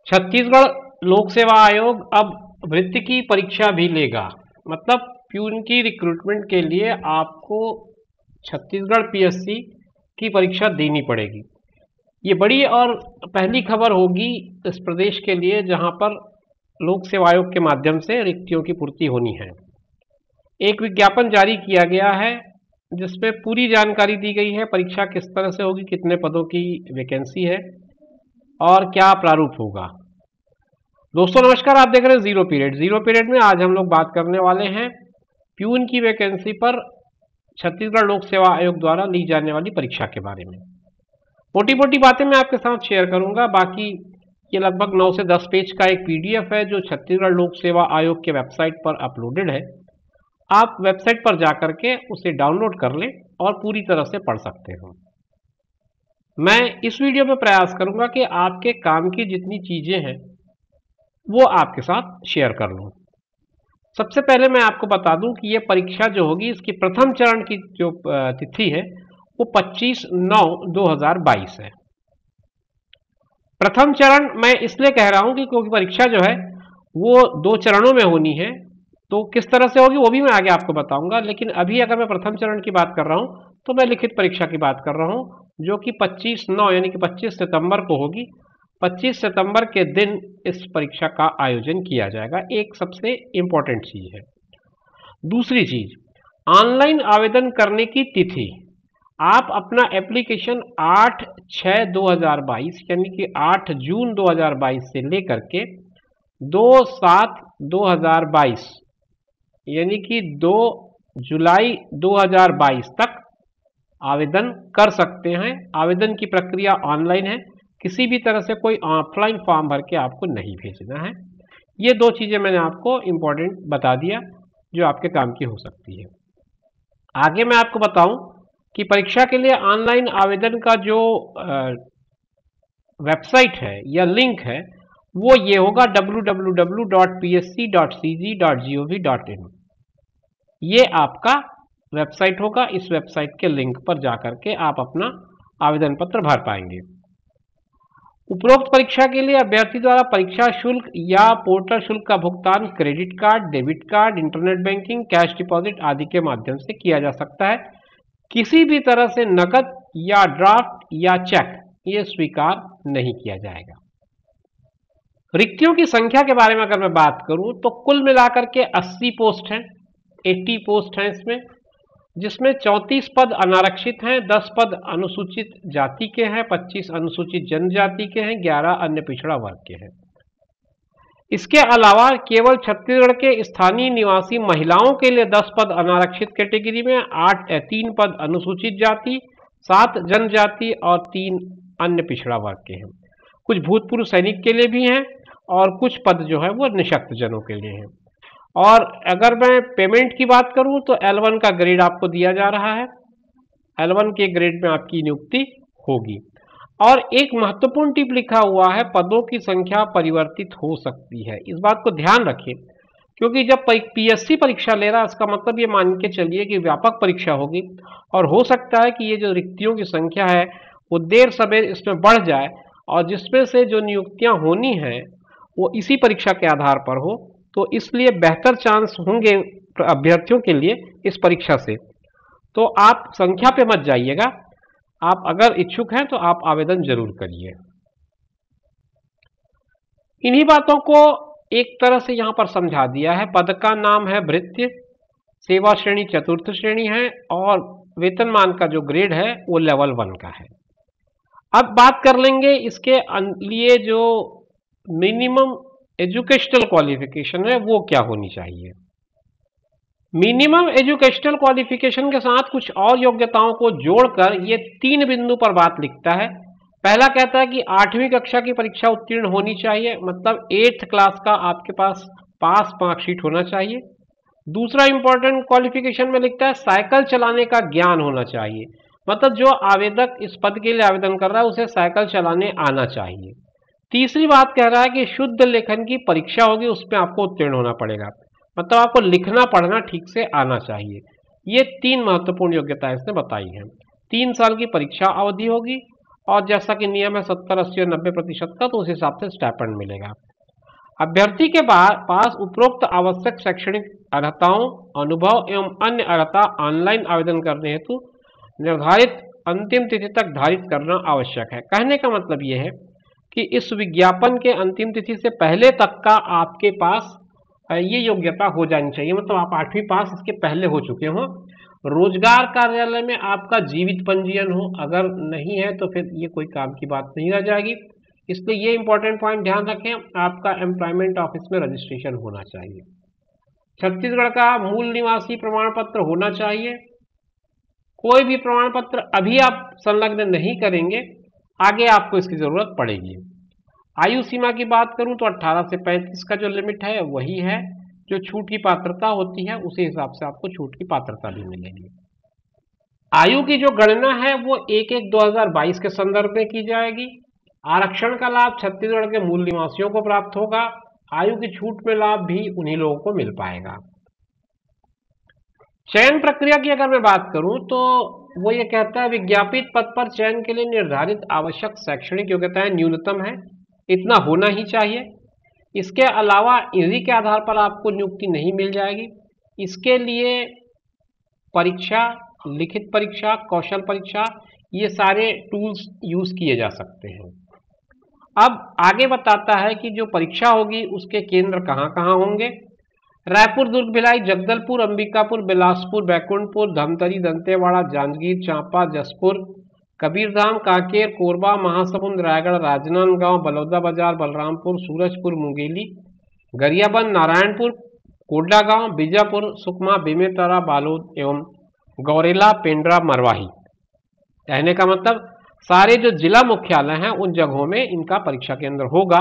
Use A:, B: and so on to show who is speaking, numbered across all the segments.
A: छत्तीसगढ़ लोक सेवा आयोग अब वृत्ति की परीक्षा भी लेगा। मतलब प्यून की रिक्रूटमेंट के लिए आपको छत्तीसगढ़ पीएससी की परीक्षा देनी पड़ेगी। ये बड़ी और पहली खबर होगी इस प्रदेश के लिए जहां पर लोक सेवा आयोग के माध्यम से रिक्तियों की पूर्ति होनी है। एक विज्ञापन जारी किया गया है जिसमें पूरी जानकारी दी गई है, परीक्षा किस तरह से होगी, कितने पदों की वैकेंसी है और क्या प्रारूप होगा। दोस्तों नमस्कार, आप देख रहे हैं जीरो पीरियड। जीरो पीरियड में आज हम लोग बात करने वाले हैं प्यून की वैकेंसी पर छत्तीसगढ़ लोक सेवा आयोग द्वारा ली जाने वाली परीक्षा के बारे में। मोटी मोटी बातें मैं आपके साथ शेयर करूंगा। बाकी ये लगभग 9 से 10 पेज का एक पीडीएफ है जो छत्तीसगढ़ लोक सेवा आयोग के वेबसाइट पर अपलोडेड है। आप वेबसाइट पर जाकर के उसे डाउनलोड कर लें और पूरी तरह से पढ़ सकते हो। मैं इस वीडियो में प्रयास करूंगा कि आपके काम की जितनी चीजें हैं वो आपके साथ शेयर कर लूं। सबसे पहले मैं आपको बता दूं कि ये परीक्षा जो होगी इसकी प्रथम चरण की जो तिथि है वो 25/9/2022 है। प्रथम चरण मैं इसलिए कह रहा हूं कि क्योंकि परीक्षा जो है वो 2 चरणों में होनी है, तो किस तरह से होगी वो भी मैं आगे आपको बताऊंगा। लेकिन अभी अगर मैं प्रथम चरण की बात कर रहा हूं तो मैं लिखित परीक्षा की बात कर रहा हूं जो कि 25/9 यानी कि 25 सितंबर को होगी। 25 सितंबर के दिन इस परीक्षा का आयोजन किया जाएगा। एक सबसे इंपॉर्टेंट चीज है। दूसरी चीज, ऑनलाइन आवेदन करने की तिथि, आप अपना एप्लीकेशन 8/6/2022 यानी कि 8 जून 2022 से लेकर के 2/7/2022 यानी कि 2 जुलाई 2022 तक आवेदन कर सकते हैं। आवेदन की प्रक्रिया ऑनलाइन है, किसी भी तरह से कोई ऑफलाइन फॉर्म भर के आपको नहीं भेजना है। ये 2 चीजें मैंने आपको इंपॉर्टेंट बता दिया जो आपके काम की हो सकती है। आगे मैं आपको बताऊं कि परीक्षा के लिए ऑनलाइन आवेदन का जो वेबसाइट है या लिंक है वो ये होगा www.psc.cg.gov.in। ये आपका वेबसाइट होगा। इस वेबसाइट के लिंक पर जाकर के आप अपना आवेदन पत्र भर पाएंगे। उपरोक्त परीक्षा के लिए अभ्यर्थी द्वारा परीक्षा शुल्क या पोर्टल शुल्क का भुगतान credit card, debit card, internet banking, cash deposit आदि के माध्यम से किया जा सकता है। किसी भी तरह से नकद या ड्राफ्ट या चेक ये स्वीकार नहीं किया जाएगा। रिक्तियों की संख्या के बारे में अगर मैं बात करूं तो कुल मिलाकर के 80 पोस्ट हैं, 80 पोस्ट हैं इसमें, जिसमें 34 पद अनारक्षित हैं, 10 पद अनुसूचित जाति के हैं, 25 अनुसूचित जनजाति के हैं, 11 अन्य पिछड़ा वर्ग के हैं। इसके अलावा केवल छत्तीसगढ़ के स्थानीय निवासी महिलाओं के लिए 10 पद अनारक्षित कैटेगरी में, 3 पद अनुसूचित जाति, 7 जनजाति और 3 अन्य पिछड़ा वर्ग के हैं। कुछ भूतपूर्व सैनिक के लिए भी हैं और कुछ पद जो है वो निःशक्त जनों के लिए हैं। और अगर मैं पेमेंट की बात करूं तो L1 का ग्रेड आपको दिया जा रहा है। L1 के ग्रेड में आपकी नियुक्ति होगी। और एक महत्वपूर्ण टिप लिखा हुआ है, पदों की संख्या परिवर्तित हो सकती है। इस बात को ध्यान रखिए क्योंकि जब पीएससी परीक्षा ले रहा है इसका मतलब ये मान के चलिए कि व्यापक परीक्षा होगी और हो सकता है कि ये जो रिक्तियों की संख्या है वो देर सवेर इसमें बढ़ जाए और जिसमें से जो नियुक्तियां होनी है वो इसी परीक्षा के आधार पर हो। तो इसलिए बेहतर चांस होंगे अभ्यर्थियों के लिए इस परीक्षा से। तो आप संख्या पे मत जाइएगा, आप अगर इच्छुक हैं तो आप आवेदन जरूर करिए। इन्हीं बातों को एक तरह से यहां पर समझा दिया है। पद का नाम है भृत्य, सेवा श्रेणी चतुर्थ श्रेणी है और वेतनमान का जो ग्रेड है वो लेवल 1 का है। अब बात कर लेंगे इसके लिए जो मिनिमम एजुकेशनल क्वालिफिकेशन है वो क्या होनी चाहिए। मिनिमम एजुकेशनल क्वालिफिकेशन के साथ कुछ और योग्यताओं को जोड़कर ये 3 बिंदु पर बात लिखता है। पहला कहता है कि 8वीं कक्षा की परीक्षा उत्तीर्ण होनी चाहिए, मतलब 8th क्लास का आपके पास पास मार्कशीट होना चाहिए। दूसरा इंपॉर्टेंट क्वालिफिकेशन में लिखता है साइकिल चलाने का ज्ञान होना चाहिए, मतलब जो आवेदक इस पद के लिए आवेदन कर रहा है उसे साइकिल चलाने आना चाहिए। तीसरी बात कह रहा है कि शुद्ध लेखन की परीक्षा होगी, उसमें आपको उत्तीर्ण होना पड़ेगा, मतलब आपको लिखना पढ़ना ठीक से आना चाहिए। ये 3 महत्वपूर्ण योग्यताएं इसने बताई हैं। 3 साल की परीक्षा अवधि होगी और जैसा कि नियम है 70, 80 और 90% का, तो उस हिसाब से स्टाइपेंड मिलेगा। अभ्यर्थी के पास उपरोक्त आवश्यक शैक्षणिक अर्हताओं, अनुभव एवं अन्य अर्हता ऑनलाइन आवेदन करने हेतु निर्धारित अंतिम तिथि तक धारित करना आवश्यक है। कहने का मतलब यह है कि इस विज्ञापन के अंतिम तिथि से पहले तक का आपके पास ये योग्यता हो जानी चाहिए, मतलब आप 8वीं पास इसके पहले हो चुके हो। रोजगार कार्यालय में आपका जीवित पंजीयन हो, अगर नहीं है तो फिर ये कोई काम की बात नहीं रह जाएगी। इसलिए ये इंपॉर्टेंट पॉइंट ध्यान रखें, आपका एम्प्लॉयमेंट ऑफिस में रजिस्ट्रेशन होना चाहिए। छत्तीसगढ़ का मूल निवासी प्रमाण पत्र होना चाहिए। कोई भी प्रमाण पत्र अभी आप संलग्न नहीं करेंगे, आगे आपको इसकी जरूरत पड़ेगी। आयु सीमा की बात करूं तो 18 से 35 का जो लिमिट है वही है। जो छूट की पात्रता होती है उसी हिसाब से आपको छूट की पात्रता भी मिलेगी। आयु की जो गणना है वो 1/1/2022 के संदर्भ में की जाएगी। आरक्षण का लाभ छत्तीसगढ़ के मूल निवासियों को प्राप्त होगा। आयु की छूट में लाभ भी उन्हीं लोगों को मिल पाएगा। चयन प्रक्रिया की अगर मैं बात करूं तो वो ये कहता है विज्ञापित पद पर चयन के लिए निर्धारित आवश्यक शैक्षणिक योग्यताएं न्यूनतम है, इतना होना ही चाहिए। इसके अलावा इसी के आधार पर आपको नियुक्ति नहीं मिल जाएगी। इसके लिए परीक्षा, लिखित परीक्षा, कौशल परीक्षा, ये सारे टूल्स यूज किए जा सकते हैं। अब आगे बताता है कि जो परीक्षा होगी उसके केंद्र कहाँ कहाँ होंगे। रायपुर, दुर्ग, भिलाई, जगदलपुर, अंबिकापुर, बिलासपुर, बैकुंठपुर, धमतरी, दंतेवाड़ा, जांजगीर चांपा, जसपुर, कबीरधाम, कांकेर, कोरबा, महासमुंद, रायगढ़, राजनांदगांव, बलौदाबाजार, बलरामपुर, सूरजपुर, मुंगेली, गरियाबंद, नारायणपुर, कोंडागांव, बीजापुर, सुकमा, बेमेतरा, बालोद एवं गौरेला, पेंड्रा, मरवाही। कहने का मतलब सारे जो जिला मुख्यालय हैं उन जगहों में इनका परीक्षा केंद्र होगा,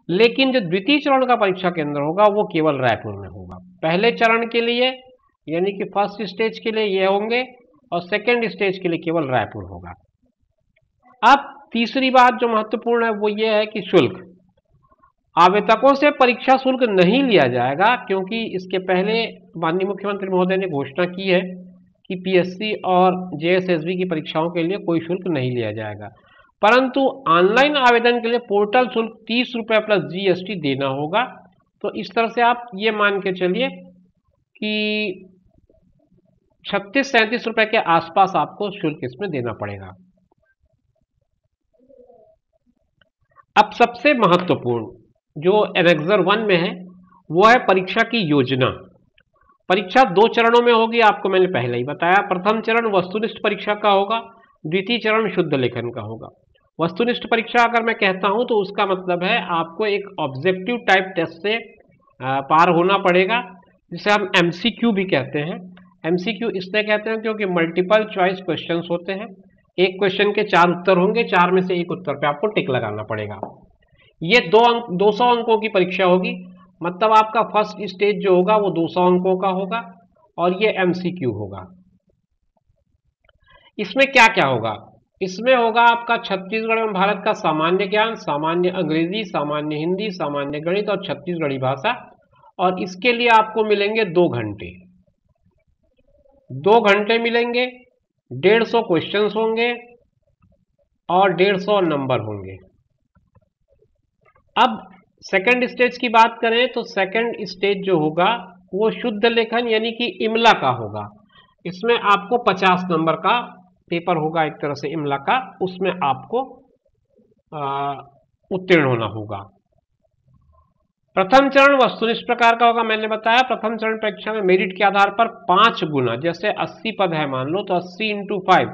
A: लेकिन जो द्वितीय चरण का परीक्षा केंद्र होगा वो केवल रायपुर में होगा। पहले चरण के लिए यानी कि फर्स्ट स्टेज के लिए ये होंगे और सेकेंड स्टेज के लिए केवल रायपुर होगा। अब तीसरी बात जो महत्वपूर्ण है वो ये है कि शुल्क, आवेदकों से परीक्षा शुल्क नहीं लिया जाएगा, क्योंकि इसके पहले माननीय मुख्यमंत्री महोदय ने घोषणा की है कि पीएससी और जेएसएसबी की परीक्षाओं के लिए कोई शुल्क नहीं लिया जाएगा, परंतु ऑनलाइन आवेदन के लिए पोर्टल शुल्क 30 रुपये प्लस जीएसटी देना होगा। तो इस तरह से आप ये मान के चलिए कि 36-37 रुपये के आसपास आपको शुल्क इसमें देना पड़ेगा। अब सबसे महत्वपूर्ण जो एनेक्सर 1 में है वो है परीक्षा की योजना। परीक्षा 2 चरणों में होगी, आपको मैंने पहले ही बताया। प्रथम चरण वस्तुनिष्ठ परीक्षा का होगा, द्वितीय चरण शुद्ध लेखन का होगा। वस्तुनिष्ठ परीक्षा अगर मैं कहता हूं तो उसका मतलब है आपको एक ऑब्जेक्टिव टाइप टेस्ट से पार होना पड़ेगा, जिसे हम एमसीक्यू भी कहते हैं। एमसीक्यू इसलिए कहते हैं क्योंकि मल्टीपल चॉइस क्वेश्चंस होते हैं। एक क्वेश्चन के 4 उत्तर होंगे, 4 में से एक उत्तर पे आपको टिक लगाना पड़ेगा। ये 200 अंकों की परीक्षा होगी, मतलब आपका फर्स्ट स्टेज जो होगा वो 200 अंकों का होगा और ये एमसीक्यू होगा। इसमें क्या क्या होगा? इसमें होगा आपका छत्तीसगढ़ एवं भारत का सामान्य ज्ञान, सामान्य अंग्रेजी, सामान्य हिंदी, सामान्य गणित और छत्तीसगढ़ी भाषा, और इसके लिए आपको मिलेंगे 2 घंटे। 2 घंटे मिलेंगे, 150 क्वेश्चंस होंगे और 150 नंबर होंगे। अब सेकंड स्टेज की बात करें तो सेकंड स्टेज जो होगा वो शुद्ध लेखन यानी कि इमला का होगा। इसमें आपको 50 नंबर का पेपर होगा, एक तरह से इमला का, उसमें आपको उत्तीर्ण होना होगा। प्रथम चरण वस्तुनिष्ठ प्रकार का होगा, मैंने बताया। प्रथम चरण परीक्षा में मेरिट के आधार पर 5 गुना, जैसे 80 पद है मान लो, तो 80 × 5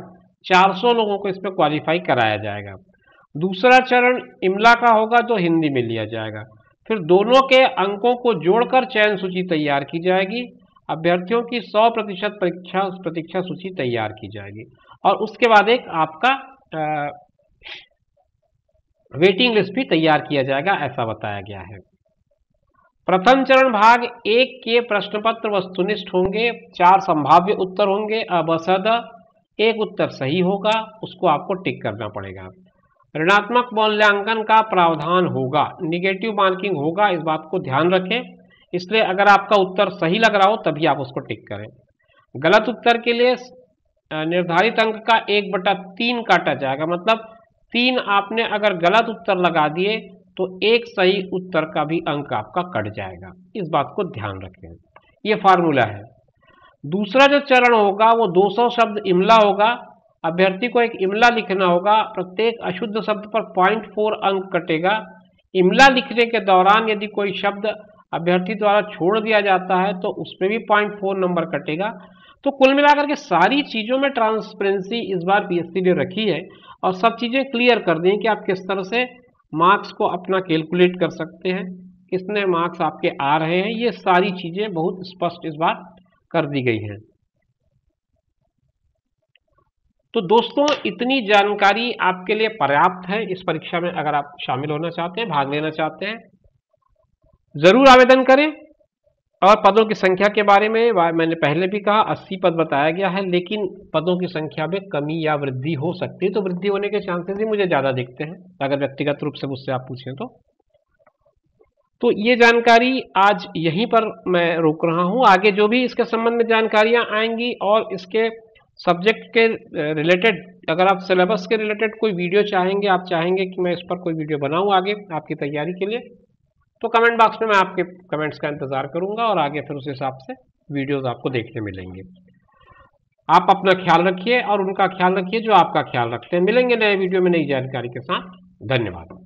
A: 400 लोगों को इसमें क्वालिफाई कराया जाएगा। दूसरा चरण इमला का होगा जो हिंदी में लिया जाएगा। फिर दोनों के अंकों को जोड़कर चयन सूची तैयार की जाएगी। अभ्यर्थियों की 100% प्रतीक्षा सूची तैयार की जाएगी और उसके बाद एक आपका वेटिंग लिस्ट भी तैयार किया जाएगा, ऐसा बताया गया है। प्रथम चरण भाग 1 के प्रश्न पत्र वस्तुनिष्ठ होंगे, 4 संभाव्य उत्तर होंगे, अबसद एक उत्तर सही होगा, उसको आपको टिक करना पड़ेगा। ऋणात्मक मूल्यांकन का प्रावधान होगा, निगेटिव मार्किंग होगा, इस बात को ध्यान रखें। इसलिए अगर आपका उत्तर सही लग रहा हो तभी आप उसको टिक करें। गलत उत्तर के लिए निर्धारित अंक का 1/3 काटा जाएगा, मतलब 3 आपने अगर गलत उत्तर लगा दिए तो एक सही उत्तर का भी अंक आपका कट जाएगा। इस बात को ध्यान रखें, ये फार्मूला है। दूसरा जो चरण होगा वो 200 शब्द इमला होगा। अभ्यर्थी को एक इमला लिखना होगा, प्रत्येक अशुद्ध शब्द पर 0.4 अंक कटेगा। इमला लिखने के दौरान यदि कोई शब्द अभ्यर्थी द्वारा छोड़ दिया जाता है तो उस पर भी 0.4 नंबर कटेगा। तो कुल मिलाकर के सारी चीज़ों में ट्रांसपेरेंसी इस बार पीएससी ने रखी है और सब चीज़ें क्लियर कर दी कि आप किस तरह से मार्क्स को अपना कैलकुलेट कर सकते हैं, कितने मार्क्स आपके आ रहे हैं, ये सारी चीज़ें बहुत स्पष्ट इस बार कर दी गई हैं। तो दोस्तों इतनी जानकारी आपके लिए पर्याप्त है। इस परीक्षा में अगर आप शामिल होना चाहते हैं, भाग लेना चाहते हैं, जरूर आवेदन करें। और पदों की संख्या के बारे में मैंने पहले भी कहा 80 पद बताया गया है, लेकिन पदों की संख्या में कमी या वृद्धि हो सकती है। तो वृद्धि होने के चांसेस ही मुझे ज़्यादा दिखते हैं अगर व्यक्तिगत रूप से मुझसे आप पूछें तो ये जानकारी आज यहीं पर मैं रोक रहा हूँ। आगे जो भी इसके संबंध में जानकारियाँ आएंगी और इसके सब्जेक्ट के रिलेटेड, अगर आप सिलेबस के रिलेटेड कोई वीडियो चाहेंगे, आप चाहेंगे कि मैं इस पर कोई वीडियो बनाऊँ आगे आपकी तैयारी के लिए, तो कमेंट बॉक्स में मैं आपके कमेंट्स का इंतज़ार करूंगा और आगे फिर उस हिसाब से वीडियोस आपको देखने मिलेंगे। आप अपना ख्याल रखिए और उनका ख्याल रखिए जो आपका ख्याल रखते हैं। मिलेंगे नए वीडियो में नई जानकारी के साथ। धन्यवाद।